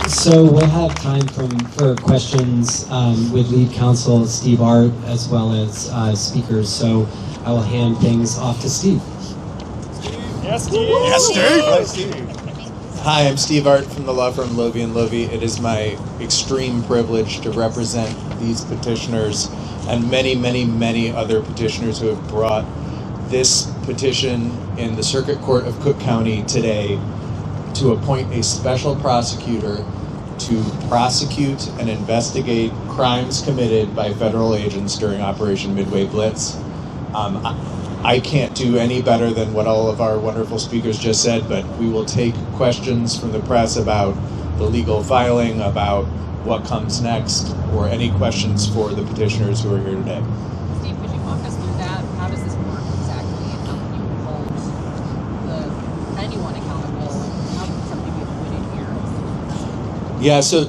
So we'll have time for questions with lead counsel Steve Art as well as speakers. So I will hand things off to Steve. Yes, Steve. Yes, Steve. Hi, Steve. Hi, I'm Steve Art from the law firm Loevy+Loevy. It is my extreme privilege to represent these petitioners and many, many, many other petitioners who have brought this petition in the Circuit Court of Cook County today to appoint a special prosecutor to prosecute and investigate crimes committed by federal agents during Operation Midway Blitz. I can't do any better than what all of our wonderful speakers just said, but we will take questions from the press about the legal filing, about what comes next, or any questions for the petitioners who are here today. Steve, could you walk us through that? How does this work exactly? How can you hold anyone accountable? How can somebody be appointed here? Yeah, so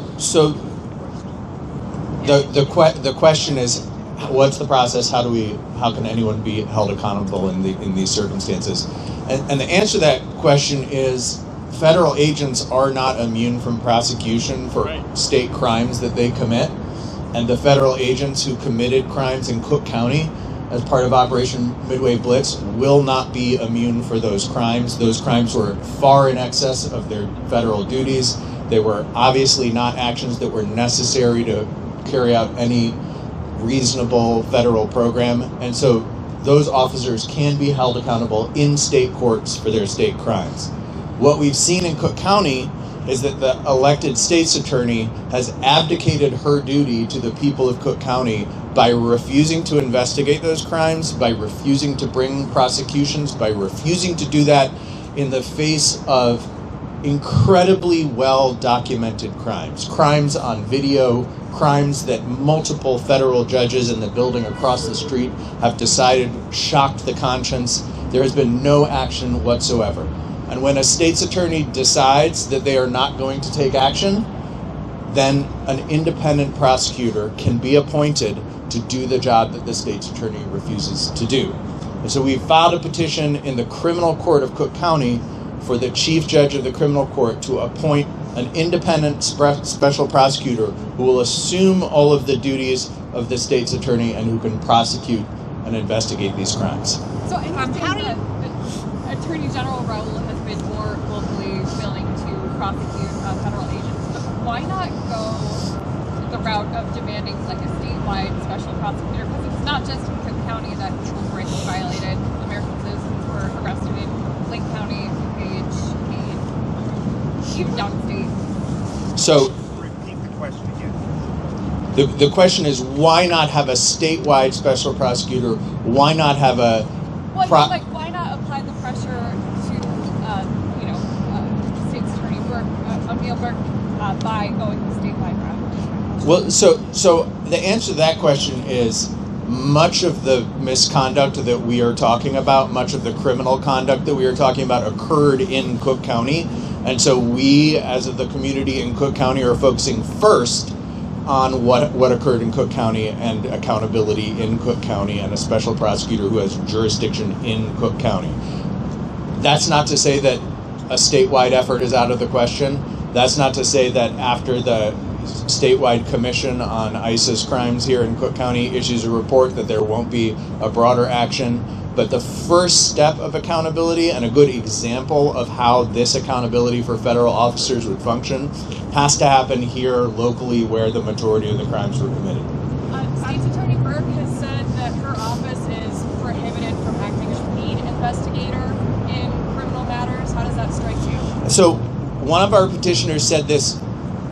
the question is, what's the process? How can anyone be held accountable in these circumstances? And the answer to that question is, federal agents are not immune from prosecution for state crimes that they commit. And the federal agents who committed crimes in Cook County as part of Operation Midway Blitz will not be immune for those crimes. Those crimes were far in excess of their federal duties. They were obviously not actions that were necessary to carry out any reasonable federal program. And so those officers can be held accountable in state courts for their state crimes. What we've seen in Cook County is that the elected state's attorney has abdicated her duty to the people of Cook County by refusing to investigate those crimes, by refusing to bring prosecutions, by refusing to do that in the face of incredibly well-documented crimes on video, crimes that multiple federal judges in the building across the street have decided shocked the conscience. There has been no action whatsoever. And when a state's attorney decides that they are not going to take action, then an independent prosecutor can be appointed to do the job that the state's attorney refuses to do. And so we filed a petition in the criminal court of Cook County for the chief judge of the criminal court to appoint an independent special prosecutor who will assume all of the duties of the state's attorney and who can prosecute and investigate these crimes. So how do you... Attorney General Raul has been more locally willing to prosecute federal agents, but why not go the route of demanding like a statewide special prosecutor? Because it's not just in Cook County that people's rights are violated. American citizens were arrested in Lake County, DuPage, Maine, even downstate. So repeat the question again. the question is, why not have a statewide special prosecutor? Why not have a why not apply the pressure to State's Attorney O'Neill Burke by going the statewide route? Well, so the answer to that question is, much of the misconduct that we are talking about, much of the criminal conduct that we are talking about occurred in Cook County. And so we, as of the community in Cook County, are focusing first on what occurred in Cook County and accountability in Cook County and a special prosecutor who has jurisdiction in Cook County. That's not to say that a statewide effort is out of the question. That's not to say that after the statewide commission on ISIS crimes here in Cook County issues a report that there won't be a broader action. But the first step of accountability and a good example of how this accountability for federal officers would function has to happen here locally where the majority of the crimes were committed. State's Attorney Burke has said that her office is prohibited from acting as lead investigator in criminal matters. How does that strike you? So one of our petitioners said this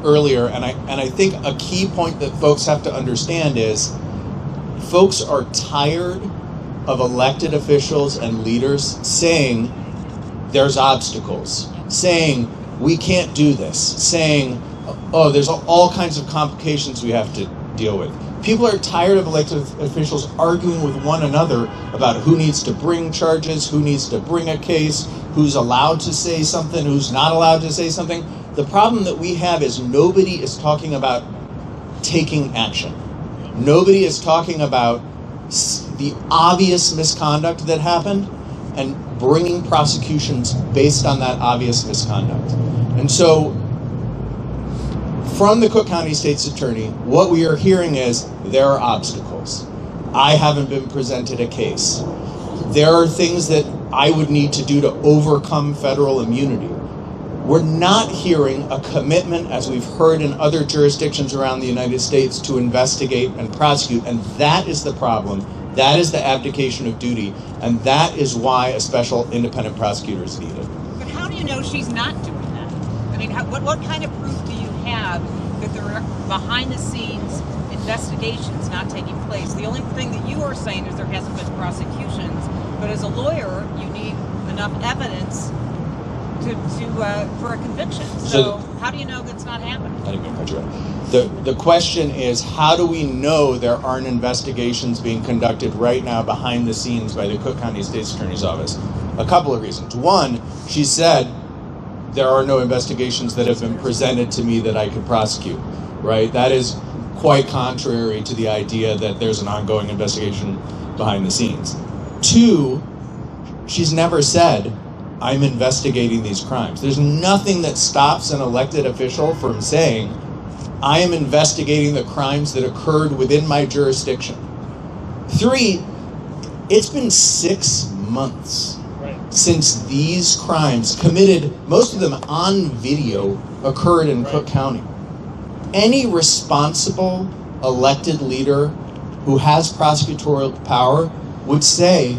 earlier, and I think a key point that folks have to understand is folks are tired of elected officials and leaders saying there's obstacles, saying we can't do this, saying, oh, there's all kinds of complications we have to deal with. People are tired of elected officials arguing with one another about who needs to bring charges, who needs to bring a case, who's allowed to say something, who's not allowed to say something. The problem that we have is nobody is talking about taking action. Nobody is talking about the obvious misconduct that happened and bringing prosecutions based on that obvious misconduct. And so from the Cook County State's Attorney, what we are hearing is there are obstacles. I haven't been presented a case. There are things that I would need to do to overcome federal immunity. We're not hearing a commitment, as we've heard in other jurisdictions around the United States, to investigate and prosecute, and that is the problem. That is the abdication of duty, and that is why a special independent prosecutor is needed. But how do you know she's not doing that? I mean, what kind of proof do you have that there are behind-the-scenes investigations not taking place? The only thing that you are saying is there hasn't been prosecutions, but as a lawyer, you need enough evidence for a conviction. So how do you know that's not happening? I didn't mean to cut you off. The question is, how do we know there aren't investigations being conducted right now behind the scenes by the Cook County State's Attorney's Office? A couple of reasons. One, she said there are no investigations that have been presented to me that I could prosecute, right? That is quite contrary to the idea that there's an ongoing investigation behind the scenes. Two, she's never said, I'm investigating these crimes. There's nothing that stops an elected official from saying, I am investigating the crimes that occurred within my jurisdiction. Three, it's been 6 months since these crimes committed, most of them on video, occurred in Cook County. Any responsible elected leader who has prosecutorial power would say,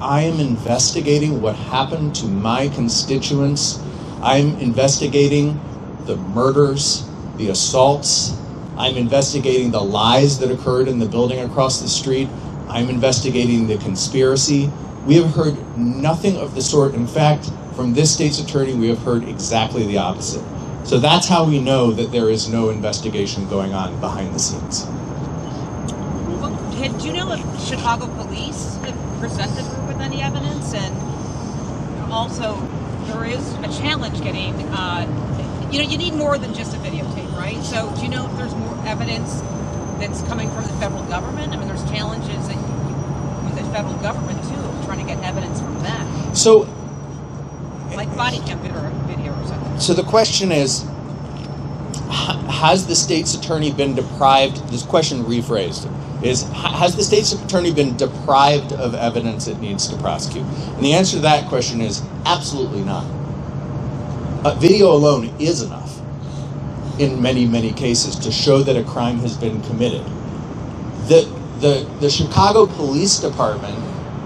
I am investigating what happened to my constituents. I'm investigating the murders, the assaults. I'm investigating the lies that occurred in the building across the street. I'm investigating the conspiracy. We have heard nothing of the sort. In fact, from this state's attorney, we have heard exactly the opposite. So that's how we know that there is no investigation going on behind the scenes. Do you know if Chicago police have presented her with any evidence? And also, there is a challenge getting, you need more than just a videotape, right? So do you know if there's more evidence that's coming from the federal government? I mean, there's challenges with the federal government, too, trying to get evidence from them. So, like body cam video or something. So the question is, has the state's attorney been deprived, this question rephrased, has the state's attorney been deprived of evidence it needs to prosecute? And the answer to that question is absolutely not. Video alone is enough in many, many cases to show that a crime has been committed. The Chicago Police Department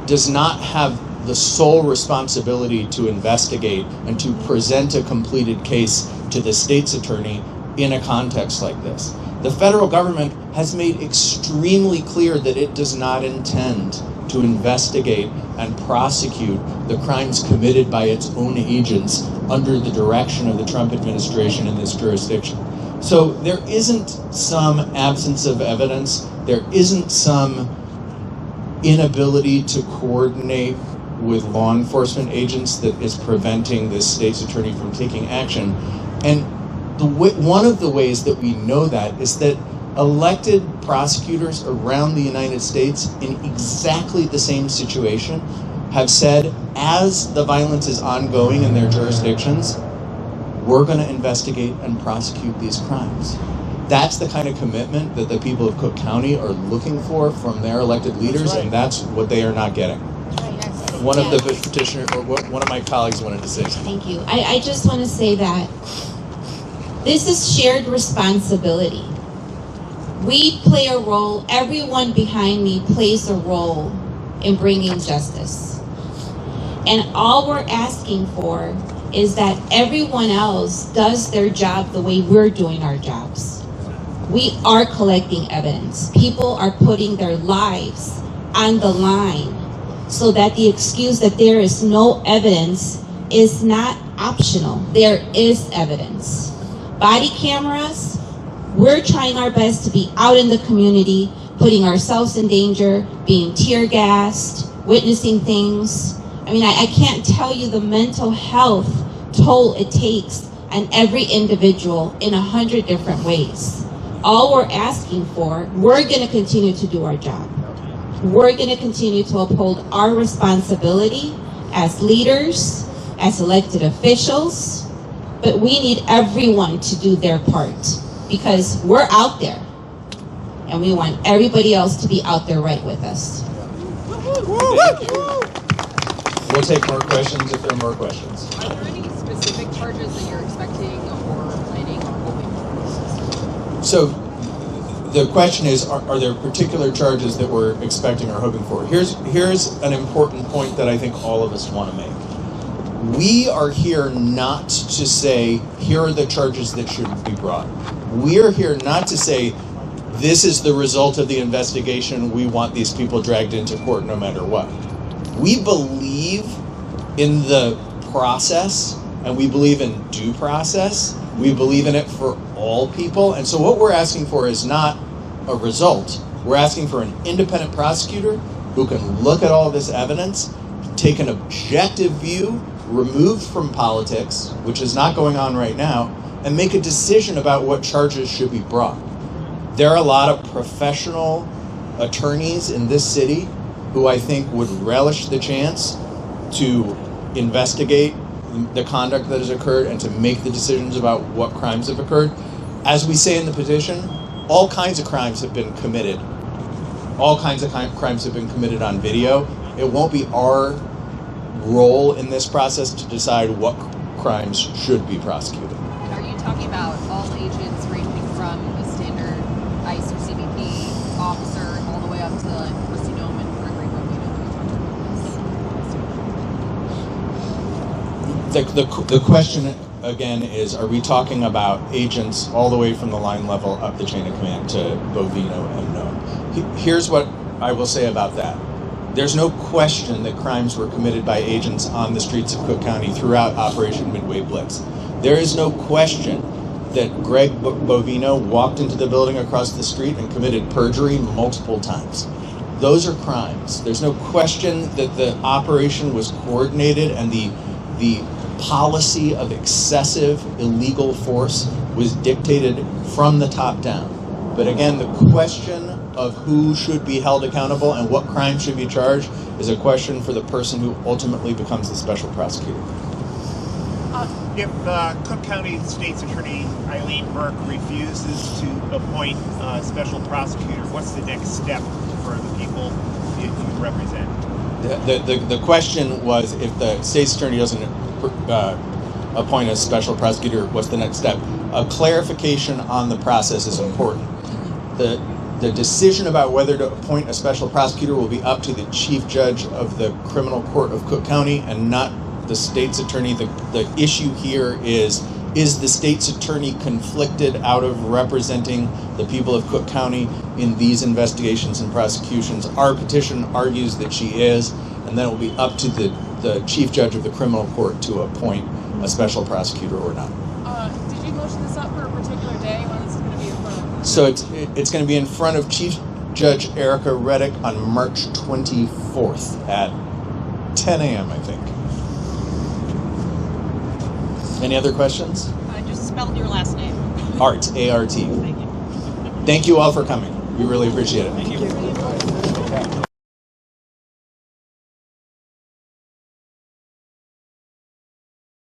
does not have the sole responsibility to investigate and to present a completed case to the state's attorney in a context like this. The federal government has made extremely clear that it does not intend to investigate and prosecute the crimes committed by its own agents under the direction of the Trump administration in this jurisdiction. So there isn't some absence of evidence, there isn't some inability to coordinate with law enforcement agents that is preventing this state's attorney from taking action. And one of the ways that we know that is that elected prosecutors around the United States in exactly the same situation have said, as the violence is ongoing in their jurisdictions, we're going to investigate and prosecute these crimes. That's the kind of commitment that the people of Cook County are looking for from their elected leaders, and that's what they are not getting. One of the petitioners, or one of my colleagues wanted to say something. Thank you. I just want to say that this is shared responsibility. We play a role, everyone behind me plays a role in bringing justice. And all we're asking for is that everyone else does their job the way we're doing our jobs. We are collecting evidence. People are putting their lives on the line so that the excuse that there is no evidence is not optional. There is evidence. Body cameras, we're trying our best to be out in the community, putting ourselves in danger, being tear gassed, witnessing things. I mean, I can't tell you the mental health toll it takes on every individual in 100 different ways. All we're asking for, we're going to continue to do our job. We're going to continue to uphold our responsibility as leaders, as elected officials, but we need everyone to do their part. because we're out there, and we want everybody else to be out there right with us. Thank you. We'll take more questions if there are more questions. Are there any specific charges that you're expecting or planning or hoping for? So the question is, are there particular charges that we're expecting or hoping for? Here's an important point that I think all of us want to make. We are here not to say, here are the charges that should be brought. We are here not to say, this is the result of the investigation, we want these people dragged into court no matter what. We believe in the process, and we believe in due process. We believe in it for all people. And so what we're asking for is not a result. We're asking for an independent prosecutor who can look at all this evidence, take an objective view, removed from politics, which is not going on right now, and make a decision about what charges should be brought. There are a lot of professional attorneys in this city who I think would relish the chance to investigate the conduct that has occurred and to make the decisions about what crimes have occurred. As we say in the petition, all kinds of crimes have been committed. All kinds of crimes have been committed on video. It won't be our role in this process to decide what crimes should be prosecuted. And are you talking about all agents ranging from a standard ICE or CBP officer all the way up to like Christy Noman, Gregory Bovino that we talked about? The question again is, are we talking about agents all the way from the line level up the chain of command to Bovino and Noam? Here's what I will say about that. There's no question that crimes were committed by agents on the streets of Cook County throughout Operation Midway Blitz. There is no question that Greg Bovino walked into the building across the street and committed perjury multiple times. Those are crimes. There's no question that the operation was coordinated and the policy of excessive illegal force was dictated from the top down. But again, the question of who should be held accountable and what crime should be charged is a question for the person who ultimately becomes the special prosecutor. If Cook County State's Attorney Eileen Burke refuses to appoint a special prosecutor, what's the next step for the people you represent? The question was, if the state's attorney doesn't appoint a special prosecutor, what's the next step? A clarification on the process is important. The decision about whether to appoint a special prosecutor will be up to the chief judge of the criminal court of Cook County and not the state's attorney. The issue here is the state's attorney conflicted out of representing the people of Cook County in these investigations and prosecutions? Our petition argues that she is, and then it will be up to the chief judge of the criminal court to appoint a special prosecutor or not. Did you motion this up for a particular day when this is going to be in front of? So it's going to be in front of Chief Judge Erica Reddick on March 24th at 10 a.m., I think. Any other questions? I just spelled your last name. Art, A-R-T. Thank you. Thank you all for coming. We really appreciate it. Thank you.